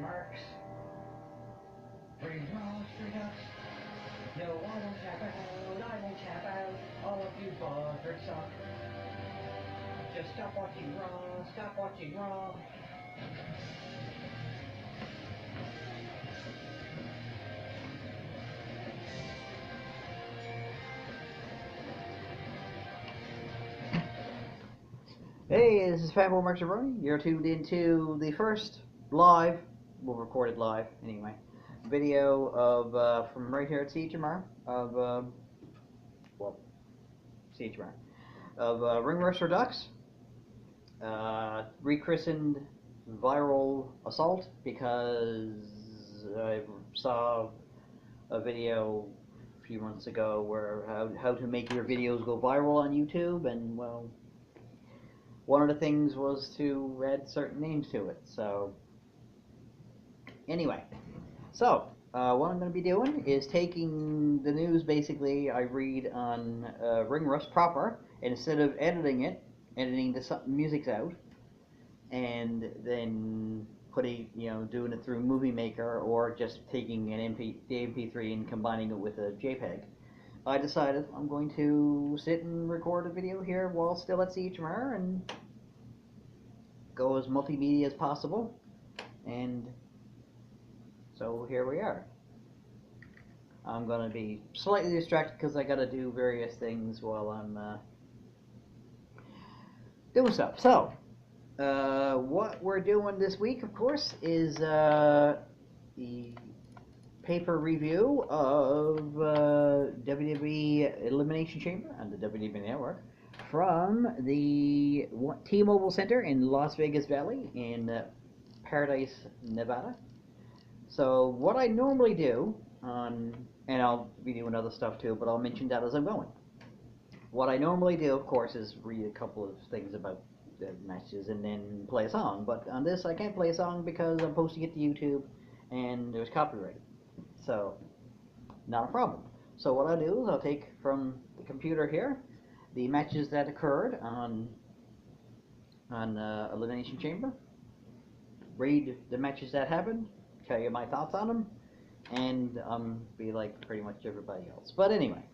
marks. Bring monster ducks. No, I won't tap out, I won't tap out. All of you buzzards suck. Just stop watching Raw, stop watching Raw. Hey, this is Fanboy Marks Brony. You're tuned into the first live, well, recorded live anyway, video of from right here at CHMR of CHMR of Ring Rooster Ducks, rechristened Viral Assault because I saw a video a few months ago where how to make your videos go viral on YouTube, and well, one of the things was to add certain names to it. So anyway, so what I'm going to be doing is taking the news basically I read on Ring Rust proper, and instead of editing the music out, and then doing it through Movie Maker, or just taking the MP3 and combining it with a JPEG. I decided I'm going to sit and record a video here while still at CHMR and go as multimedia as possible, and so here we are. I'm going to be slightly distracted because I got to do various things while I'm doing stuff. So, what we're doing this week, of course, is the paper review of WWE Elimination Chamber on the WWE Network from the T-Mobile Center in Las Vegas Valley in Paradise, Nevada. So what I normally do and I'll be doing other stuff too, but I'll mention that as I'm going. What I normally do, of course, is read a couple of things about the matches and then play a song. But on this, I can't play a song because I'm posting it to YouTube and there's copyright. So, not a problem. So what I'll do is I'll take from the computer here the matches that occurred on Elimination Chamber, read the matches that happened, tell you my thoughts on them, and be like pretty much everybody else. But anyway,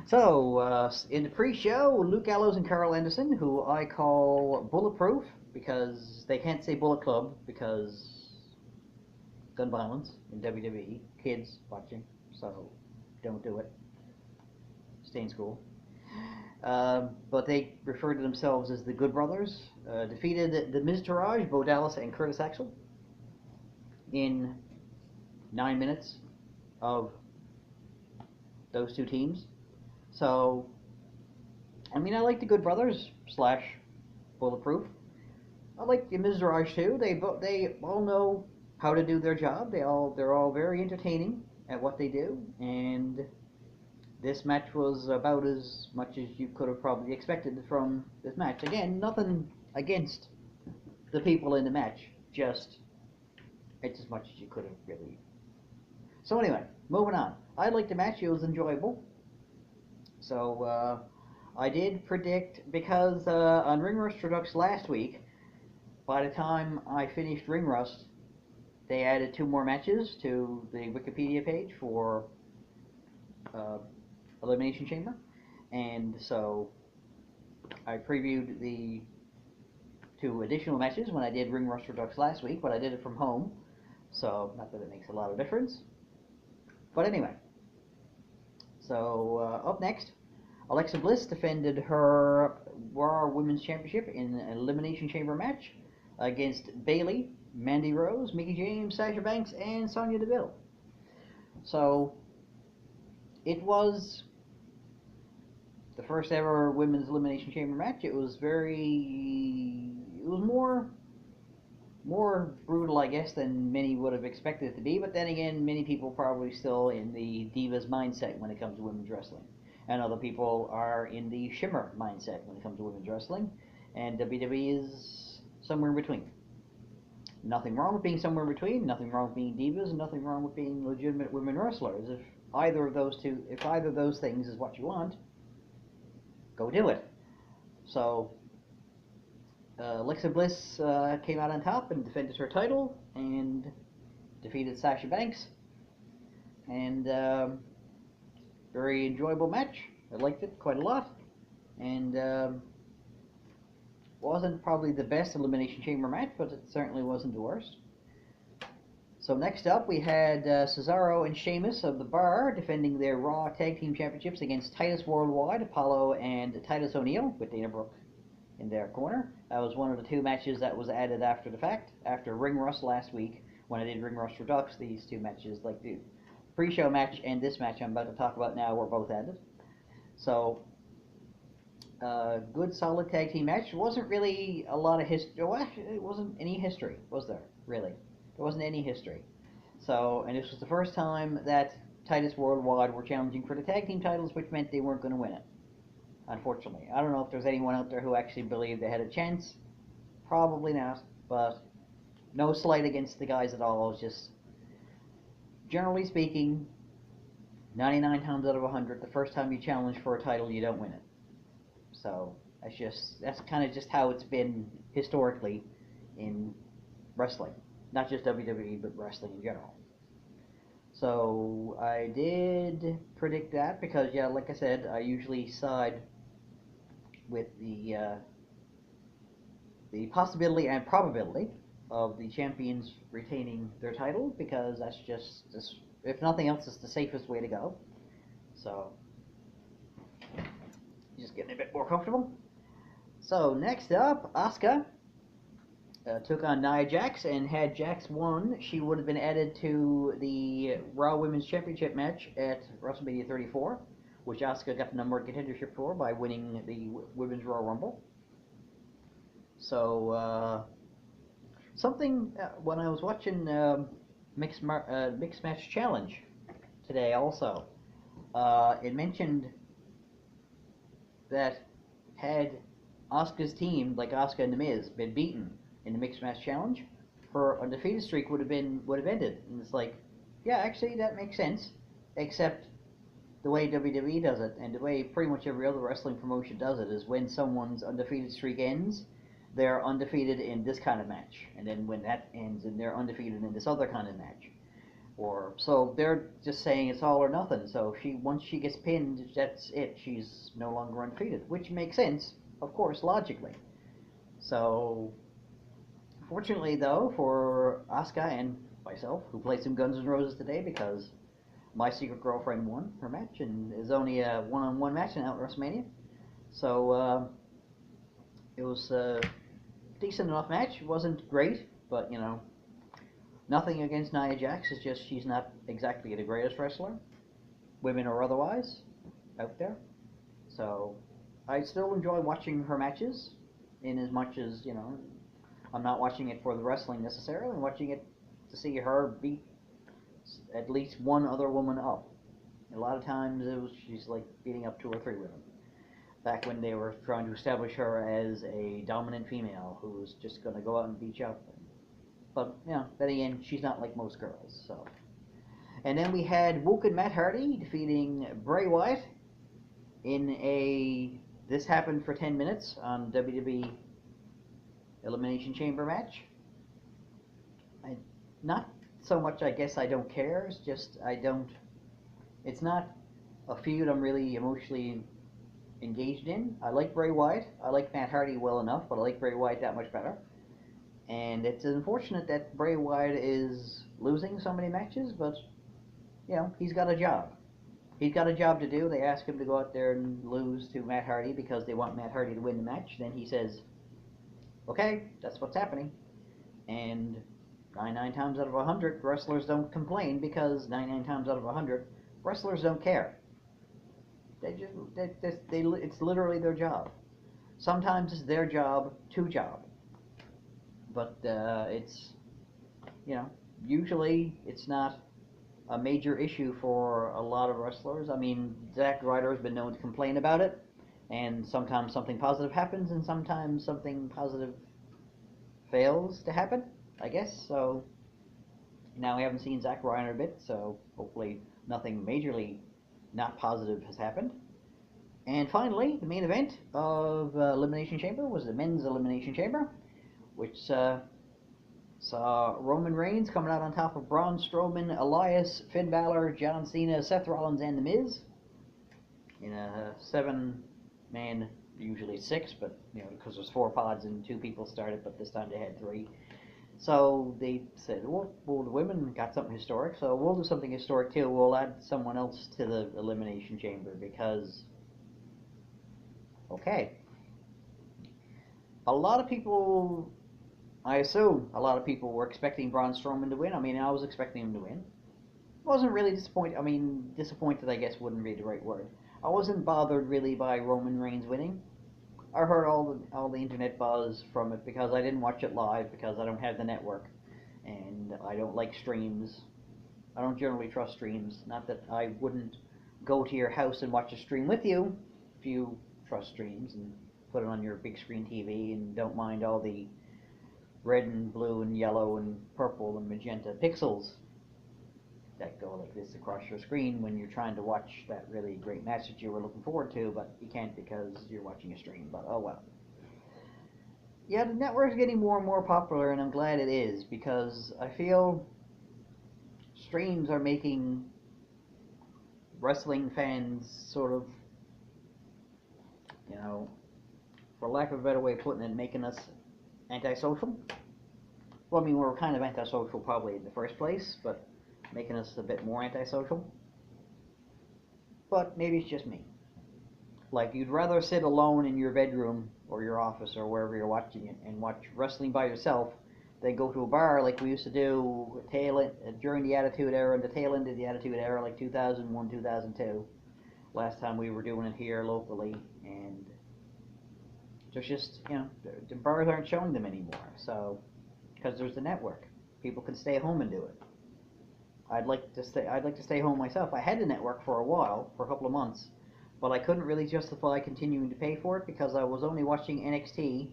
so in the pre-show, Luke Gallows and Carl Anderson, who I call Bulletproof because they can't say Bullet Club because gun violence in WWE, kids watching, so don't do it. Stay in school. But they refer to themselves as the Good Brothers, defeated the Miz Taraj, Bo Dallas, and Curtis Axel in 9 minutes of those two teams. So, I mean, I like the Good Brothers / Bulletproof. I like the Miz Taraj too. They all know how to do their job. They're all very entertaining at what they do, and this match was about as much as you could have probably expected from this match. Again, nothing against the people in the match, just it's as much as you could have really. So anyway, moving on. I liked the match. It was enjoyable. So I did predict, because on Ring Rust Redux last week, by the time I finished Ring Rust, they added 2 more matches to the Wikipedia page for Elimination Chamber, and so I previewed the 2 additional matches when I did Ring Rust Redux last week, but I did it from home, so not that it makes a lot of difference. But anyway, so up next, Alexa Bliss defended her Raw Women's Championship in an Elimination Chamber match against Bayley, Mandy Rose, Mickie James, Sasha Banks, and Sonya Deville. So it was the first ever Women's Elimination Chamber match. It was more brutal, I guess, than many would have expected it to be, but then again, many people probably still in the Divas mindset when it comes to women's wrestling, and other people are in the Shimmer mindset when it comes to women's wrestling, and WWE is somewhere in between. Nothing wrong with being somewhere in between, nothing wrong with being divas, and nothing wrong with being legitimate women wrestlers. If either of those things is what you want, go do it. So Alexa Bliss came out on top and defended her title, and defeated Sasha Banks, and very enjoyable match. I liked it quite a lot, and wasn't probably the best Elimination Chamber match, but it certainly wasn't the worst. So next up, we had Cesaro and Sheamus of the Bar defending their Raw Tag Team Championships against Titus Worldwide, Apollo, and Titus O'Neil, with Dana Brooke in their corner. That was one of the two matches that was added after the fact, after Ring Rust last week, when I did Ring Rust Redux. These two matches, like the pre-show match and this match I'm about to talk about now, were both added. So, good solid tag team match. It wasn't really a lot of history. Well, actually, it wasn't any history, was there, really? There wasn't any history. So, and this was the first time that Titus Worldwide were challenging for the tag team titles, which meant they weren't going to win it. Unfortunately. I don't know if there's anyone out there who actually believed they had a chance. Probably not, but no slight against the guys at all. It's just, generally speaking, 99 times out of 100, the first time you challenge for a title, you don't win it. So, that's kind of just how it's been historically in wrestling. Not just WWE, but wrestling in general. So, I did predict that because, yeah, like I said, I usually side with the possibility and probability of the champions retaining their title, because that's just, if nothing else, it's the safest way to go. So, just getting a bit more comfortable. So, next up, Asuka took on Nia Jax, and had Jax won, she would have been added to the Raw Women's Championship match at WrestleMania 34, which Asuka got the number one contendership for by winning the Women's Royal Rumble. So, when I was watching Mixed Match Challenge today also, it mentioned that had Asuka's team, like Asuka and The Miz, been beaten in the Mixed Match Challenge, her undefeated streak would have ended. And it's like, yeah, actually that makes sense, except the way WWE does it, and the way pretty much every other wrestling promotion does it, is when someone's undefeated streak ends, they're undefeated in this kind of match, and then when that ends, and they're undefeated in this other kind of match. So they're just saying it's all or nothing. So once she gets pinned, that's it. She's no longer undefeated, which makes sense, of course, logically. So, fortunately, though, for Asuka and myself, who played some Guns N' Roses today, because my secret girlfriend won her match, and is only a one-on-one match now at WrestleMania. So, it was a decent enough match. It wasn't great, but, nothing against Nia Jax. It's just she's not exactly the greatest wrestler, women or otherwise, out there. So, I still enjoy watching her matches, in as much as, I'm not watching it for the wrestling necessarily. I'm watching it to see her beat at least one other woman up. A lot of times she's like beating up 2 or 3 women. Back when they were trying to establish her as a dominant female who was just going to go out and beat you up. But, then again, she's not like most girls. So, and then we had Woken Matt Hardy defeating Bray Wyatt in this happened for 10 minutes on WWE Elimination Chamber match. Not so much, I guess, I don't care. It's just it's not a feud I'm really emotionally engaged in. I like Bray Wyatt. I like Matt Hardy well enough, but I like Bray Wyatt that much better. And it's unfortunate that Bray Wyatt is losing so many matches, but, he's got a job. He's got a job to do. They ask him to go out there and lose to Matt Hardy because they want Matt Hardy to win the match. Then he says, okay, that's what's happening. And 99 times out of 100, wrestlers don't complain, because 99 times out of 100, wrestlers don't care. It's literally their job. Sometimes it's their job to job. But usually it's not a major issue for a lot of wrestlers. I mean, Zack Ryder has been known to complain about it, and sometimes something positive happens, and sometimes something positive fails to happen, I guess. So now we haven't seen Zack Ryder a bit, so hopefully nothing majorly not positive has happened. And finally, the main event of Elimination Chamber was the men's Elimination Chamber, which Saw Roman Reigns coming out on top of Braun Strowman, Elias, Finn Balor, John Cena, Seth Rollins, and The Miz in a 7-man, usually 6, but because there's 4 pods and 2 people started, but this time they had 3. So they said, well, the women got something historic, so we'll do something historic too. We'll add someone else to the Elimination Chamber because, okay. A lot of people, I assume, a lot of people were expecting Braun Strowman to win. I mean, I was expecting him to win. Wasn't really disappointed. I mean, disappointed, I guess, wouldn't be the right word. I wasn't bothered really by Roman Reigns winning. I heard all the internet buzz from it because I didn't watch it live because I don't have the network and I don't like streams. I don't generally trust streams. Not that I wouldn't go to your house and watch a stream with you if you trust streams and put it on your big screen TV and don't mind all the red and blue and yellow and purple and magenta pixels that go like this across your screen when you're trying to watch that really great match that you were looking forward to, but you can't because you're watching a stream, but oh well. Yeah, the network's getting more and more popular, and I'm glad it is, because I feel streams are making wrestling fans sort of, for lack of a better way of putting it, making us antisocial. Well, I mean, we're kind of antisocial probably in the first place, but making us a bit more antisocial. But maybe it's just me. Like, you'd rather sit alone in your bedroom or your office or wherever you're watching it and watch wrestling by yourself than go to a bar like we used to do during the Attitude Era and the tail end of the Attitude Era, like 2001, 2002. Last time we were doing it here locally, and there's just, the bars aren't showing them anymore. So, because there's the network, people can stay at home and do it. I'd like to stay home myself. I had the network for a while, for a couple of months, but I couldn't really justify continuing to pay for it because I was only watching NXT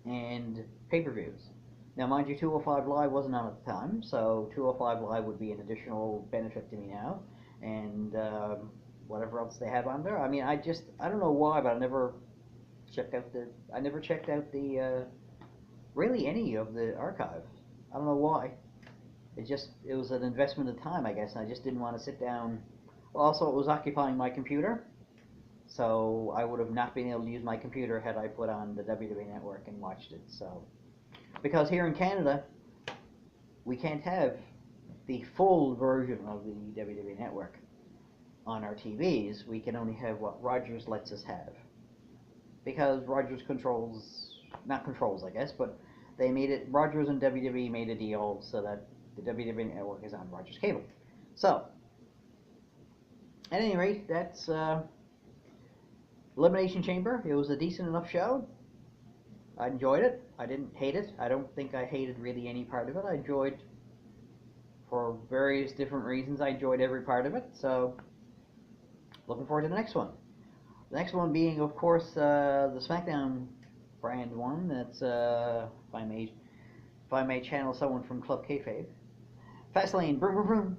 and pay-per-views. Now, mind you, 205 Live wasn't on at the time, so 205 Live would be an additional benefit to me now, and whatever else they have on there. I mean, I don't know why, but I never checked out the really any of the archive. I don't know why. It was an investment of time, I guess, and I just didn't want to sit down. Also, it was occupying my computer, so I would have not been able to use my computer had I put on the WWE Network and watched it. So, because here in Canada, we can't have the full version of the WWE Network on our TVs. We can only have what Rogers lets us have, because Rogers not controls, I guess, but Rogers and WWE made a deal so that the WWE Network is on Rogers Cable. So, at any rate, that's Elimination Chamber. It was a decent enough show. I enjoyed it. I didn't hate it. I don't think I hated really any part of it. I enjoyed, for various different reasons, I enjoyed every part of it. So, looking forward to the next one. The next one being, of course, the SmackDown brand one. That's, if I may channel someone from Club Kayfabe. Fastlane, vroom, vroom, vroom.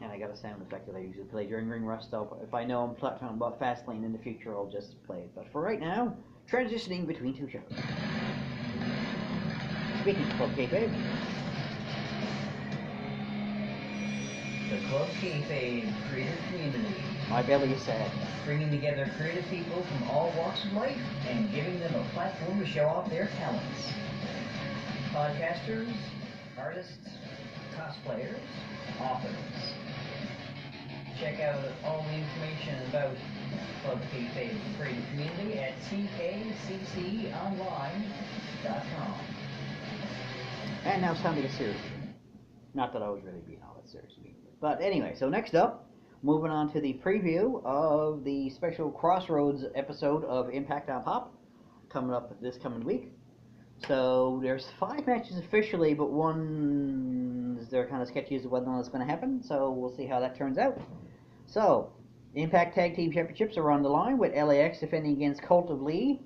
And I got a sound effect that I usually play during ring rust, so if I know I'm talking about Fastlane in the future, I'll just play it. But for right now, transitioning between 2 shows. Speaking of Club Kayfabe, The Club Kayfabe Creative Community, my belly is sad. bringing together creative people from all walks of life and giving them a platform to show off their talents. Podcasters, artists, cosplayers, authors. Check out all the information about Club Kayfabe Creative Community at ckcconline.com. And now it's time to get serious. Not that I was really being all that serious. But anyway, so next up, moving on to the preview of the special Crossroads episode of Impact on Pop, coming up this coming week. So there's 5 matches officially, but they're kind of sketchy as to whether or not it's going to happen, so we'll see how that turns out. So, Impact Tag Team Championships are on the line with LAX defending against Cult of Lee.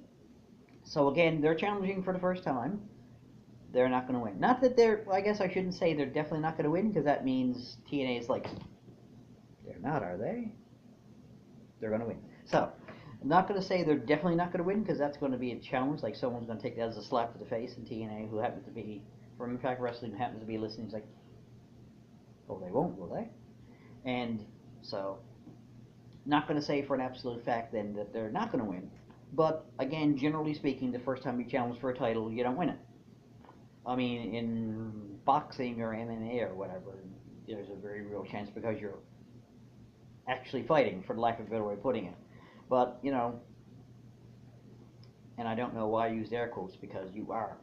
So again, they're challenging for the first time. They're not going to win. Not that I guess I shouldn't say they're definitely not going to win, because that means TNA is like, they're not, are they? They're going to win. So, I'm not going to say they're definitely not going to win, because that's going to be a challenge. Like, someone's going to take that as a slap to the face in TNA, who happens to be from Impact Wrestling who happens to be listening is like, oh, they won't, will they? And so, not going to say for an absolute fact then that they're not going to win. But again, generally speaking, the first time you challenge for a title, you don't win it. I mean, in boxing or MMA or whatever, there's a very real chance because you're actually fighting, for the lack of a better way of putting it. But, you know, and I don't know why I used air quotes, because you are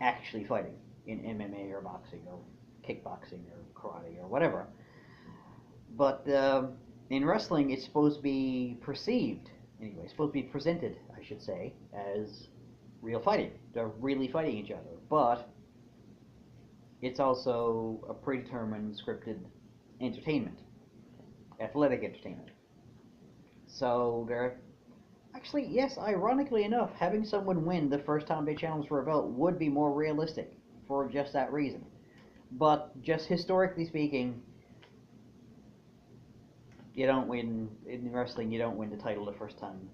actually fighting in MMA or boxing or kickboxing or karate or whatever. But in wrestling, it's supposed to be perceived, anyway, it's supposed to be presented, I should say, as real fighting. They're really fighting each other. But it's also a predetermined, scripted entertainment, athletic entertainment. So they're actually, yes, ironically enough, having someone win the first time they challenge for a belt would be more realistic for just that reason. But just historically speaking, you don't win in wrestling. You don't win the title the first time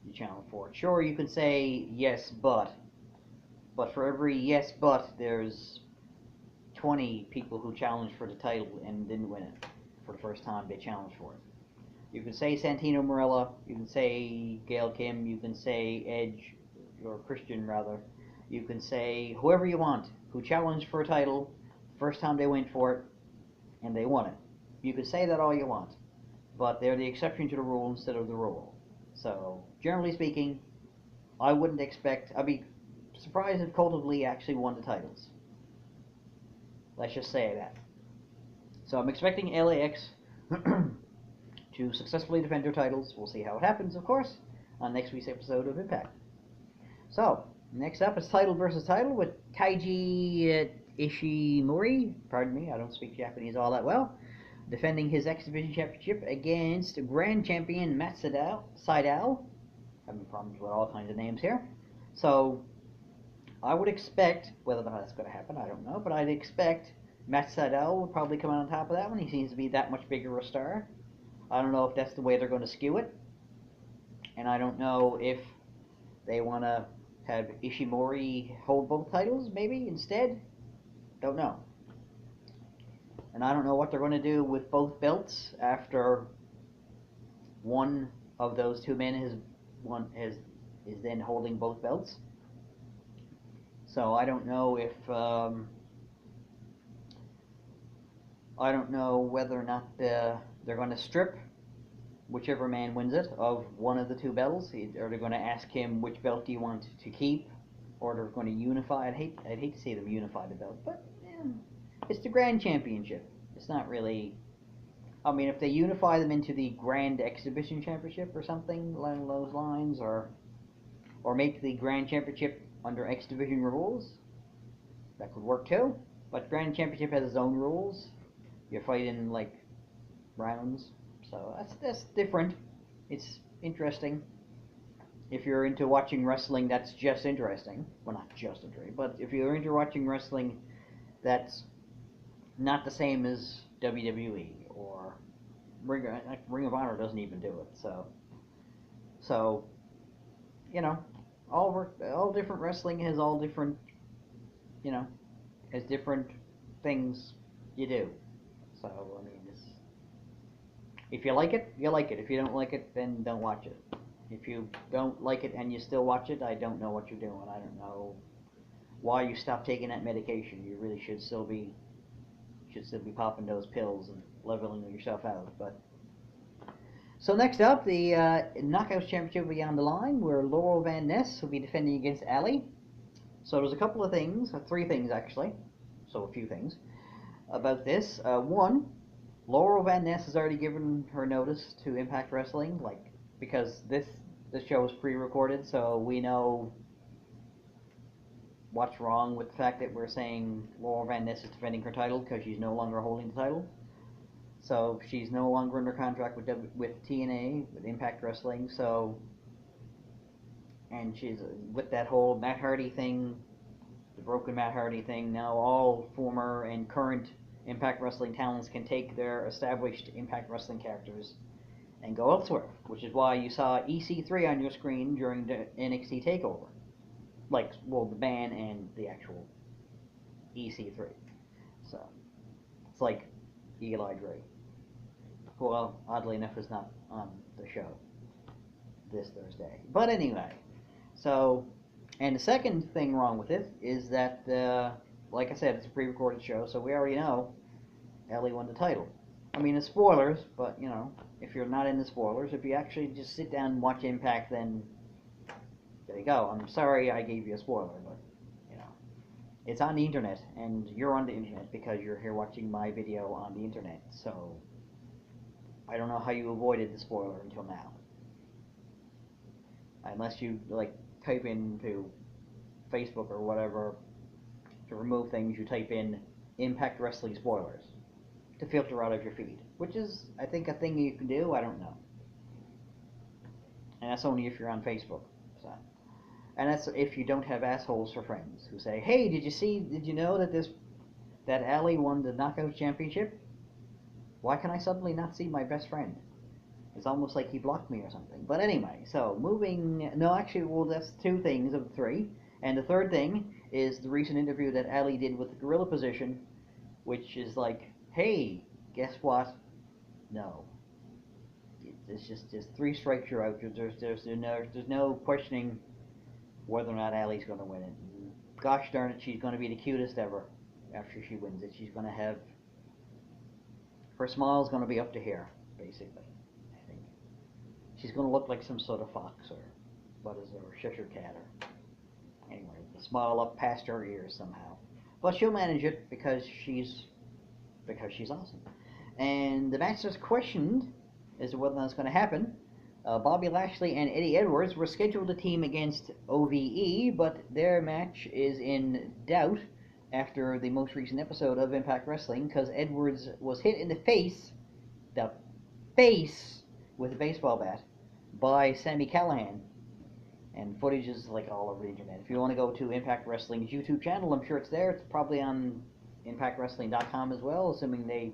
you challenge for it. Sure, you can say yes, but for every yes, but there's 20 people who challenged for the title and didn't win it for the first time they challenged for it. You can say Santino Marella, you can say Gail Kim, you can say Edge, or Christian rather, you can say whoever you want who challenged for a title the first time they went for it and they won it. You can say that all you want, but they're the exception to the rule instead of the rule. So, generally speaking, I wouldn't expect, I'd be surprised if Cult of Lee actually won the titles. Let's just say that. So I'm expecting LAX to successfully defend their titles. We'll see how it happens, of course, on next week's episode of Impact. So, next up is title versus title with Taiji Ishimori. Pardon me, I don't speak Japanese all that well. Defending his X Division Championship against Grand Champion Matt Sydal. Having problems with all kinds of names here. So, I would expect, whether or not that's going to happen, I don't know, but I'd expect Matt Sydal would probably come out on top of that one. He seems to be that much bigger a star. I don't know if that's the way they're going to skew it. And I don't know if they want to have Ishimori hold both titles, maybe, instead. Don't know. And I don't know what they're going to do with both belts after one of those two men is then holding both belts. So I don't know if I don't know whether or not they're going to strip whichever man wins it of one of the two belts, or they're going to ask him which belt do you want to keep, or they're going to unify. I'd hate to see them unify the belt, but it's the Grand Championship. It's not really. I mean, if they unify them into the Grand Exhibition Championship or something along those lines, or make the Grand Championship under X Division rules, that could work too. But Grand Championship has its own rules. You fight in like rounds, so that's different. It's interesting. If you're into watching wrestling, that's just interesting. Well, not just interesting, but if you're into watching wrestling, that's not the same as WWE or Ring of Honor doesn't even do it. So you know, all different wrestling has all different, has different things you do. So I mean, if you like it, you like it. If you don't like it, then don't watch it. If you don't like it and you still watch it, I don't know what you're doing. I don't know why you stopped taking that medication. You really should still be popping those pills and leveling yourself out. But so next up, the Knockouts Championship will be on the line, where Laurel Van Ness will be defending against Allie. So there's a couple of things, three things actually, so a few things about this. One, Laurel Van Ness has already given her notice to Impact Wrestling, because this show is pre-recorded, so we know what's wrong with the fact that we're saying Laurel Van Ness is defending her title, because she's no longer holding the title. So she's no longer under contract with TNA, with Impact Wrestling. So, and she's with that whole Matt Hardy thing, the broken Matt Hardy thing. Now all former and current Impact Wrestling talents can take their established Impact Wrestling characters and go elsewhere, which is why you saw EC3 on your screen during the NXT Takeover, the band and the actual EC3. So it's like Eli Drake, who, well, oddly enough, is not on the show this Thursday. But anyway, so, and the second thing wrong with it is that, like I said, it's a pre-recorded show, so we already know Ellie won the title. I mean, it's spoilers, but, you know, if you're not in the spoilers, if you actually just sit down and watch Impact, then there you go. I'm sorry I gave you a spoiler, but, you know, it's on the internet, and you're on the internet because you're here watching my video on the internet, so I don't know how you avoided the spoiler until now. Unless you, like, type into Facebook or whatever to remove things, you type in Impact Wrestling spoilers to filter out of your feed, which is, I think, a thing you can do. I don't know, and that's only if you're on Facebook. So, and that's if you don't have assholes for friends who say, "Hey, did you know that Allie won the Knockout Championship? Why can I suddenly not see my best friend? It's almost like he blocked me or something." But anyway, so no, actually, well, that's two things of the three. And the third thing is the recent interview that Ali did with the Gorilla Position, which is like, hey, guess what? No. It's just three strikes, you're out. There's no questioning whether or not Ali's going to win it. Gosh darn it, she's going to be the cutest ever after she wins it. She's going to have, her smile's going to be up to here, basically. I think she's going to look like some sort of fox or or Cheshire cat or anyway, the smile up past her ears somehow. But she'll manage it because she's awesome. And the match is questioned as to whether that's going to happen. Bobby Lashley and Eddie Edwards were scheduled to team against OVE, but their match is in doubt after the most recent episode of Impact Wrestling because Edwards was hit in the face, with a baseball bat by Sami Callihan. And footage is like all over the internet. If you want to go to Impact Wrestling's YouTube channel, I'm sure it's there. It's probably on ImpactWrestling.com as well, assuming they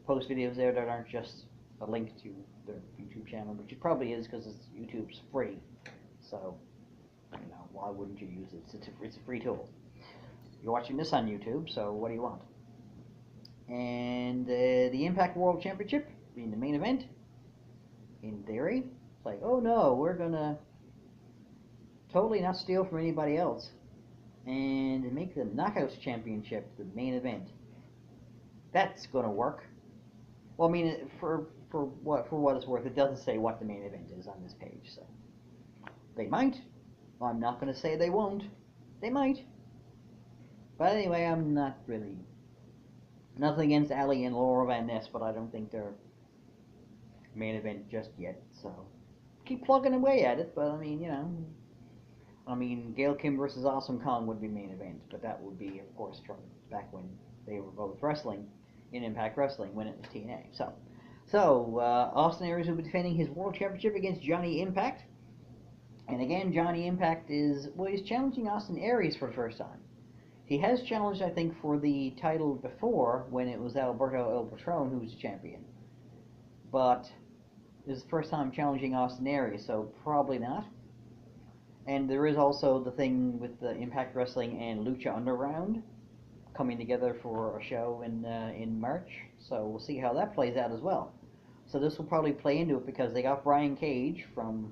post videos there that aren't just a link to their YouTube channel, which it probably is because YouTube's free. So, you know, why wouldn't you use it? It's a free tool. You're watching this on YouTube, so what do you want? And the Impact World Championship being the main event, in theory, it's like, oh no, we're gonna totally not steal from anybody else and make the Knockouts Championship the main event. That's gonna work. Well, I mean, for what it's worth, it doesn't say what the main event is on this page, so they might. I'm not gonna say they won't. They might. But anyway, I'm not really nothing against Ali and Laura Van Ness, but I don't think they're main event just yet. So keep plugging away at it. But I mean, you know. Gail Kim versus Awesome Kong would be main event, but that would be, of course, from back when they were both wrestling in Impact Wrestling when it was TNA. So Austin Aries will be defending his World Championship against Johnny Impact. And again, Johnny Impact he's challenging Austin Aries for the first time. He has challenged, I think, for the title before when it was Alberto El Patron who was the champion. But this is the first time challenging Austin Aries, so probably not. And there is also the thing with the Impact Wrestling and Lucha Underground coming together for a show in March. So we'll see how that plays out as well. So this will probably play into it because they got Brian Cage from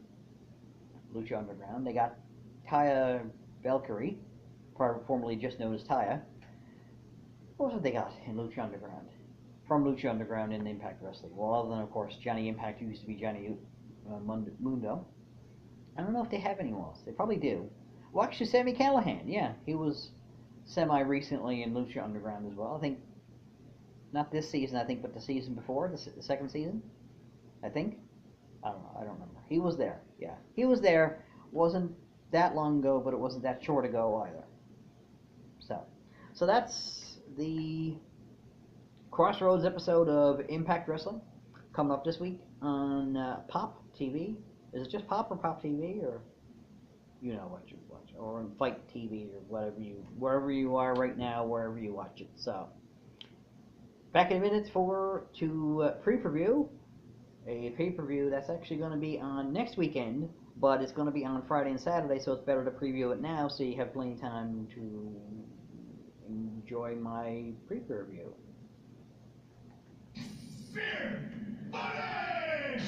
Lucha Underground. They got Taya Valkyrie, formerly just known as Taya. What else have they got in Lucha Underground? From Lucha Underground in Impact Wrestling. Well, other than, of course, Johnny Impact used to be Johnny Mundo. I don't know if they have anyone else. They probably do. Well, actually, Sami Callihan, yeah. He was semi-recently in Lucha Underground as well. I think, not this season, I think, but the season before, the second season, I think. I don't know. I don't remember. He was there, yeah. He was there. Wasn't that long ago, but it wasn't that short ago either. So that's the Crossroads episode of Impact Wrestling coming up this week on Pop TV. Is it just Pop or Pop TV, or you know what you watch, or on Fight TV, or wherever you are right now, wherever you watch it. So back in a minute to pre-preview a pay-per-view that's actually going to be on next weekend, but it's going to be on Friday and Saturday, so it's better to preview it now so you have plenty of time to enjoy my preview.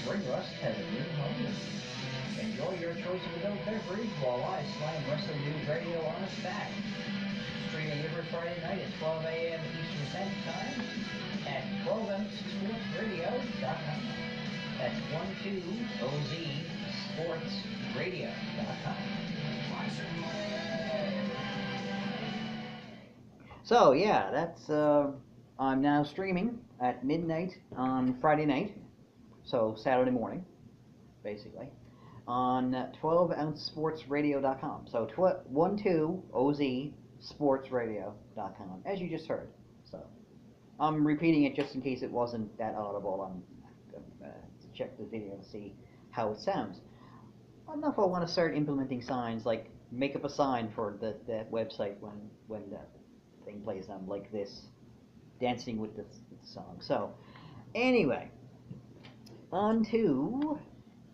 Ring Rust has a new home. Enjoy your choice of adult beverage while I slam Wrestling News Radio on its back. Streaming every Friday night at 12 a.m. Eastern Standard Time at 12msportsradio.com. That's 12ozsportsradio.com. So yeah, that's I'm now streaming at midnight on Friday night, so Saturday morning, basically, on 12ouncesportsradio.com. So 12ozsportsradio.com, as you just heard. So I'm repeating it just in case it wasn't that audible. I'm to check the video and see how it sounds. I don't know if I want to start implementing signs, like make up a sign for that website when the thing plays on, like this, dancing with the song. So anyway, on to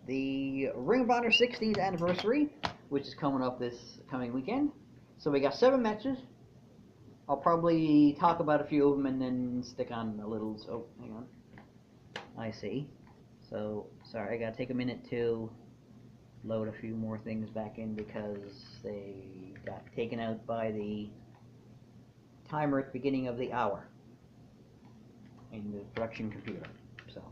the Ring of Honor 16th anniversary, which is coming up this coming weekend. So we got 7 matches. I'll probably talk about a few of them and then stick on a little. Oh, hang on. I see. So sorry, I gotta take a minute to load a few more things back in because they got taken out by the timer at the beginning of the hour in the production computer. So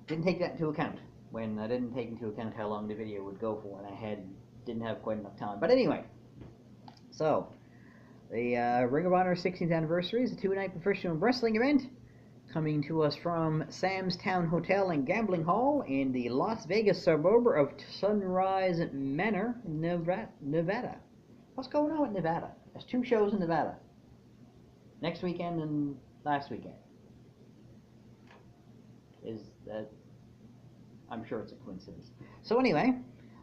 didn't take that into account when I didn't take into account how long the video would go for, and I didn't have quite enough time. But anyway, so the Ring of Honor 16th anniversary is a 2-night professional wrestling event coming to us from Sam's Town Hotel and Gambling Hall in the Las Vegas suburb of Sunrise Manor, Nevada. What's going on with Nevada? There's 2 shows in Nevada. Next weekend and last weekend. Is that? I'm sure it's a coincidence. So anyway,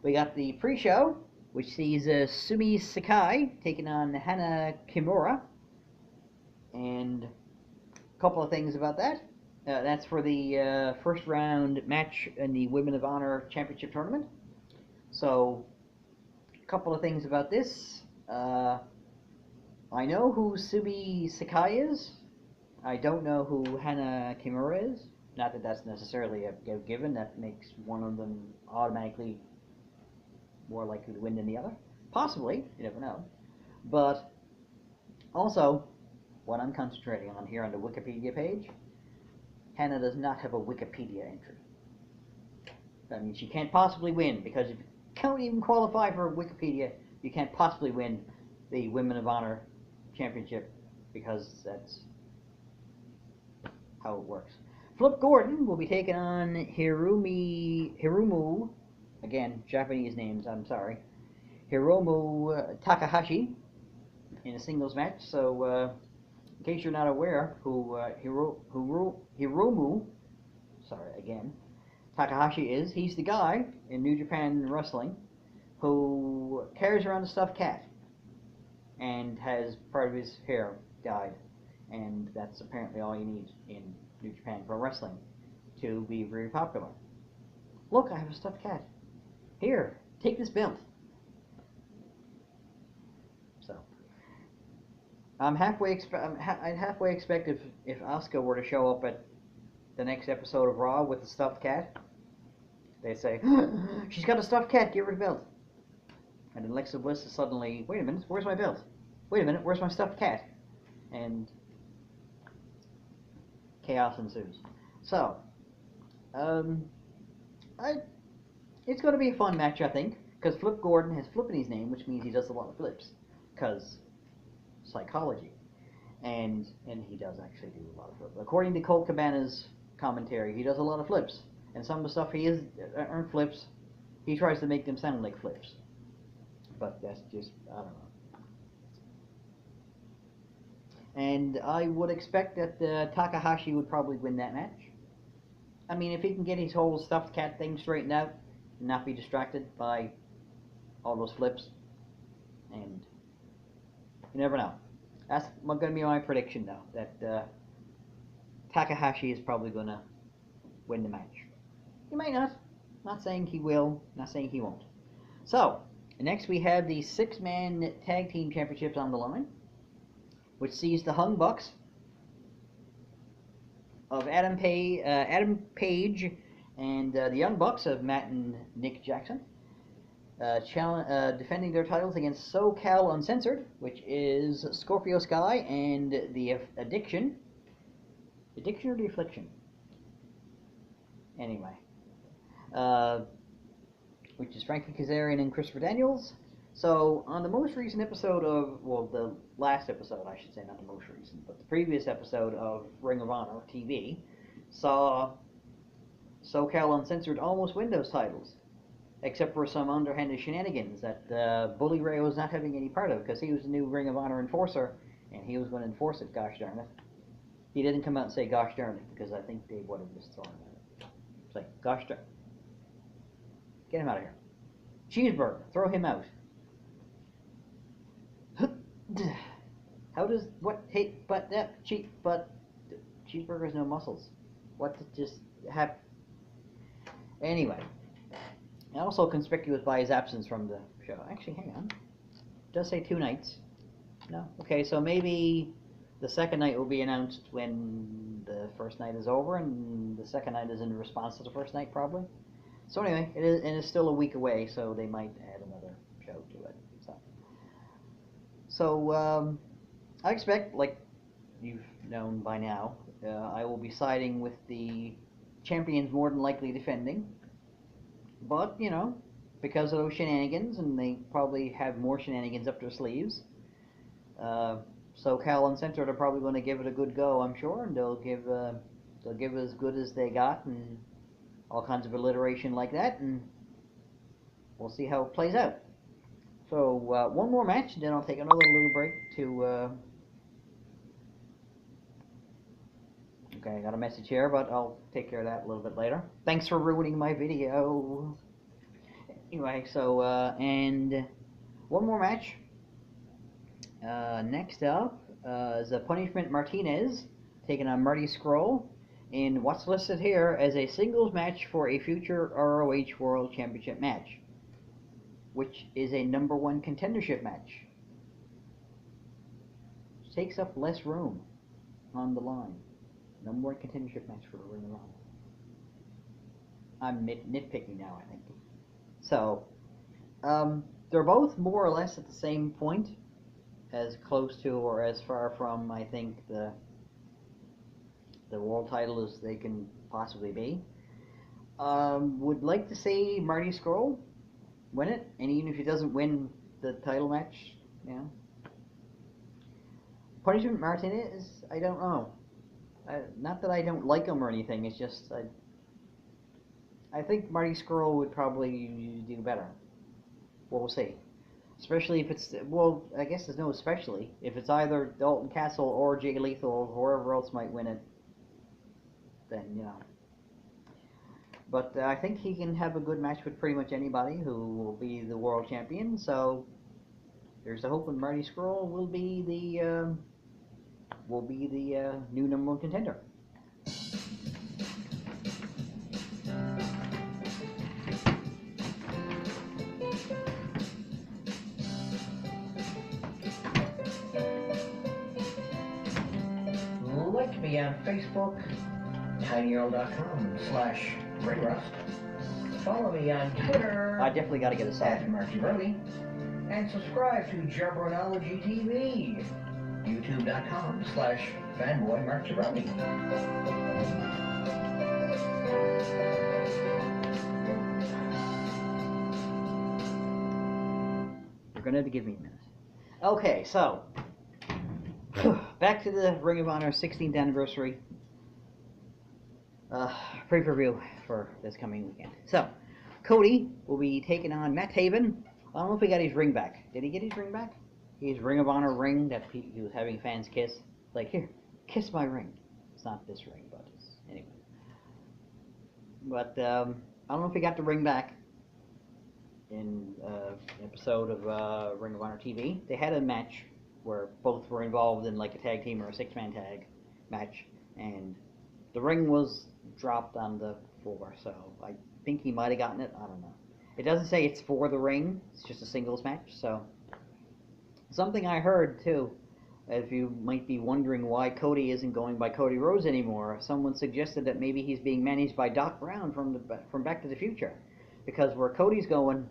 we got the pre-show, which sees Sumi Sakai taking on Hana Kimura, and a couple of things about that. That's for the first round match in the Women of Honor Championship Tournament. So, a couple of things about this. I know who Sumi Sakai is. I don't know who Hana Kimura is. Not that that's necessarily a given. That makes one of them automatically more likely to win than the other. Possibly, you never know. But also, what I'm concentrating on here on the Wikipedia page, Hannah does not have a Wikipedia entry. That means she can't possibly win, because if you can't even qualify for Wikipedia, you can't possibly win the Women of Honor Championship, because that's how it works. Flip Gordon will be taking on Hiromu, again, Japanese names, I'm sorry, Hiromu Takahashi in a singles match. So, in case you're not aware who Hiromu, sorry, again, Takahashi is, he's the guy in New Japan Wrestling who carries around a stuffed cat and has part of his hair dyed, and that's apparently all you need in New Japan Pro Wrestling to be very popular. Look, I have a stuffed cat. Here, take this belt. So, I'd halfway expect if Asuka were to show up at the next episode of Raw with a stuffed cat, they'd say, she's got a stuffed cat, give her the belt. And then Alexa Bliss is suddenly, wait a minute, where's my belt? Wait a minute, where's my stuffed cat? And chaos ensues. So, it's going to be a fun match, I think, because Flip Gordon has flip in his name, which means he does a lot of flips, because psychology, and he does actually do a lot of flips. According to Colt Cabana's commentary, he does a lot of flips, and some of the stuff he aren't flips, he tries to make them sound like flips, but that's just, I don't know. And I would expect that Takahashi would probably win that match. I mean, if he can get his whole stuffed cat thing straightened out and not be distracted by all those flips, and you never know. That's going to be my prediction, though, that Takahashi is probably going to win the match. He might not. Not saying he will, not saying he won't. So, next we have the 6-man tag team championships on the line. which sees the Hung Bucks of Adam Page and the Young Bucks of Matt and Nick Jackson defending their titles against SoCal Uncensored, which is Scorpio Sky and the Addiction. Addiction or the Affliction? Anyway. Which is Frankie Kazarian and Christopher Daniels. So, on the most recent episode of, well, the last episode, I should say, not the most recent, but the previous episode of Ring of Honor TV, saw SoCal Uncensored almost win those titles, except for some underhanded shenanigans that Bully Ray was not having any part of, because he was the new Ring of Honor enforcer, and he was going to enforce it, gosh darn it. He didn't come out and say gosh darn it, because I think Dave would have just thrown him at it. It's like, gosh darn. Get him out of here. Cheeseburger, throw him out. How does, what, hey, but, Cheeseburger has no muscles. What did just happen? Anyway. And also conspicuous by his absence from the show. Actually, hang on. It does say 2 nights. No? Okay, so maybe the second night will be announced when the first night is over, and the second night is in response to the first night, probably. So anyway, it's still a week away, so they might add another show to it. So I expect, like you've known by now, I will be siding with the champions more than likely defending. But, you know, because of those shenanigans, and they probably have more shenanigans up their sleeves, SoCal Uncensored are probably going to give it a good go, I'm sure, and they'll give as good as they got, and all kinds of alliteration like that, and we'll see how it plays out. So, one more match, then I'll take another little break to... Okay, I got a message here, but I'll take care of that a little bit later. Thanks for ruining my video. Anyway, so, and one more match. Next up is a Punishment Martinez taking on Marty Scurll in what's listed here as a singles match for a future ROH World Championship match, which is a #1 contendership match. Which takes up less room on the line. #1 contendership match for the Ring of Honor. I'm nitpicking now, I think. So, they're both more or less at the same point, as close to or as far from, I think, the world title as they can possibly be. Would like to see Marty Scurll win it, and even if he doesn't win the title match, you know. Punishment Martinez, I don't know. Not that I don't like him or anything, it's just I think Marty Scurll would probably do better. Well, we'll see. Especially if it's, well, I guess there's no especially. If it's either Dalton Castle or Jay Lethal or whoever else might win it, then, you know. But I think he can have a good match with pretty much anybody who will be the world champion, so there's the hope that Marty Scurll will be the new #1 contender. Like me on Facebook, tinyurl.com/ringrust. Follow me on Twitter. I definitely got to get a side. @MarkyRody. And subscribe to Jabronology TV. YouTube.com/fanboymarkcheroni. You're going to have to give me a minute. Okay, so back to the Ring of Honor 16th anniversary pay-per-view for this coming weekend. So, Cody will be taking on Matt Taven. I don't know if he got his ring back. Did he get his ring back? His Ring of Honor ring that he was having fans kiss. Like, here, kiss my ring. It's not this ring, but it's, anyway. But I don't know if he got the ring back in an episode of Ring of Honor TV. They had a match where both were involved in like a tag team or a 6-man tag match, and the ring was dropped on the floor, so I think he might have gotten it. I don't know. It doesn't say it's for the ring, it's just a singles match, so. Something I heard too if you might be wondering why Cody isn't going by Cody Rhodes anymore, someone suggested that maybe he's being managed by Doc Brown from Back to the Future, because where Cody's going,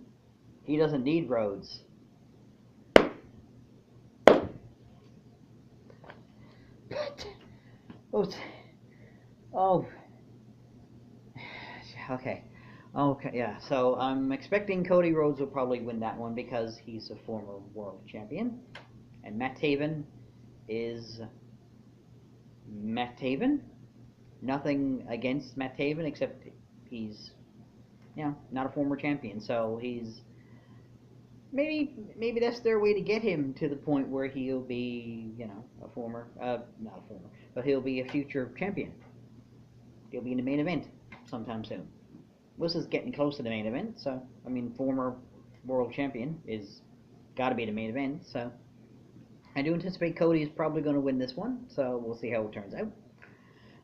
he doesn't need Rhodes. Oh, okay. Okay, yeah. So I'm expecting Cody Rhodes will probably win that one because he's a former world champion. And Matt Taven is Matt Taven. Nothing against Matt Taven except he's, not a former champion. So he's maybe that's their way to get him to the point where he'll be, a former, not a former, but he'll be a future champion. He'll be in the main event sometime soon. This is getting close to the main event, so former world champion is got to be the main event. So I do anticipate Cody is probably going to win this one. So we'll see how it turns out.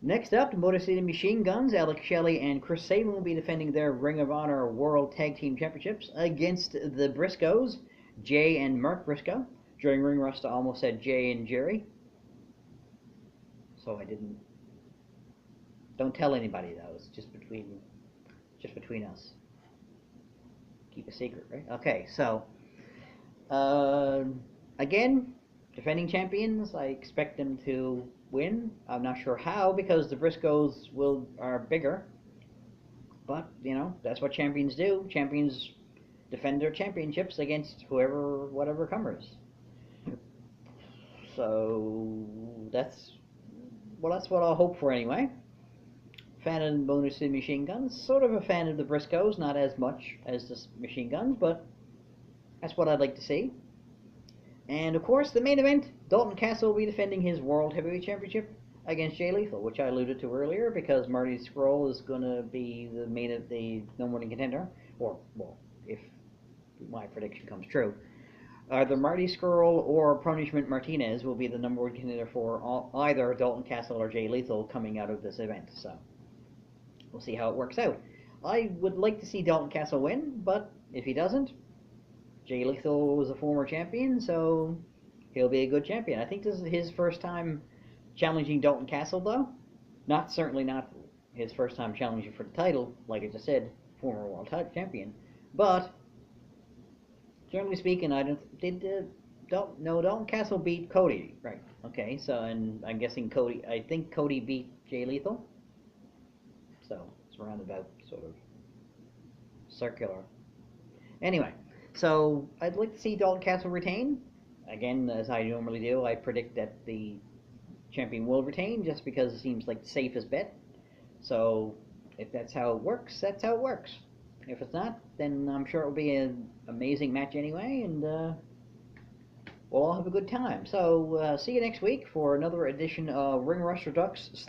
Next up, the Motor City Machine Guns, Alex Shelley and Chris Sabin will be defending their Ring of Honor World Tag Team Championships against the Briscoes, Jay and Mark Briscoe. During ring rust, I almost said Jay and Jerry, so I didn't. Don't tell anybody though. It's just between us. Keep a secret, right? Okay, so again, defending champions. I expect them to win. I'm not sure how because the Briscoes are bigger, but that's what champions do. Champions defend their championships against whatever comers. So that's what I'll hope for anyway. Fan of the Motor City Machine Guns. Sort of a fan of the Briscoes, not as much as the Machine Guns, but that's what I'd like to see. And of course, the main event, Dalton Castle will be defending his World Heavyweight Championship against Jay Lethal, which I alluded to earlier, because Marty Scurll is going to be the number one contender, or, well, if my prediction comes true. Either Marty Scurll or Punishment Martinez will be the number one contender for either Dalton Castle or Jay Lethal coming out of this event, so we'll see how it works out. I would like to see Dalton Castle win, but if he doesn't, Jay Lethal was a former champion, so he'll be a good champion. I think this is his first time challenging Dalton Castle, though. Certainly not his first time challenging for the title, like I just said, former world title champion. But generally speaking, Dalton Castle beat Cody, right? Okay, so and I'm guessing I think Cody beat Jay Lethal. So it's roundabout, sort of circular. Anyway. So I'd like to see Dalton Castle retain. Again, as I normally do, I predict that the champion will retain just because it seems like the safest bet. So if that's how it works, that's how it works. If it's not, then I'm sure it will be an amazing match anyway, and we'll all have a good time. So see you next week for another edition of Ring Rust Redux /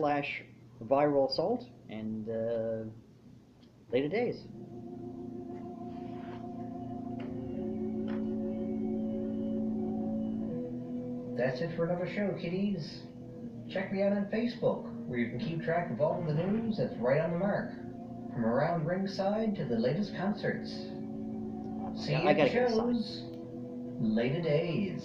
Viral Assault, and later days. That's it for another show, kiddies. Check me out on Facebook, where you can keep track of all the news that's right on the mark, from around ringside to the latest concerts. See you at the shows. Later days.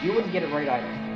You wouldn't get it right either.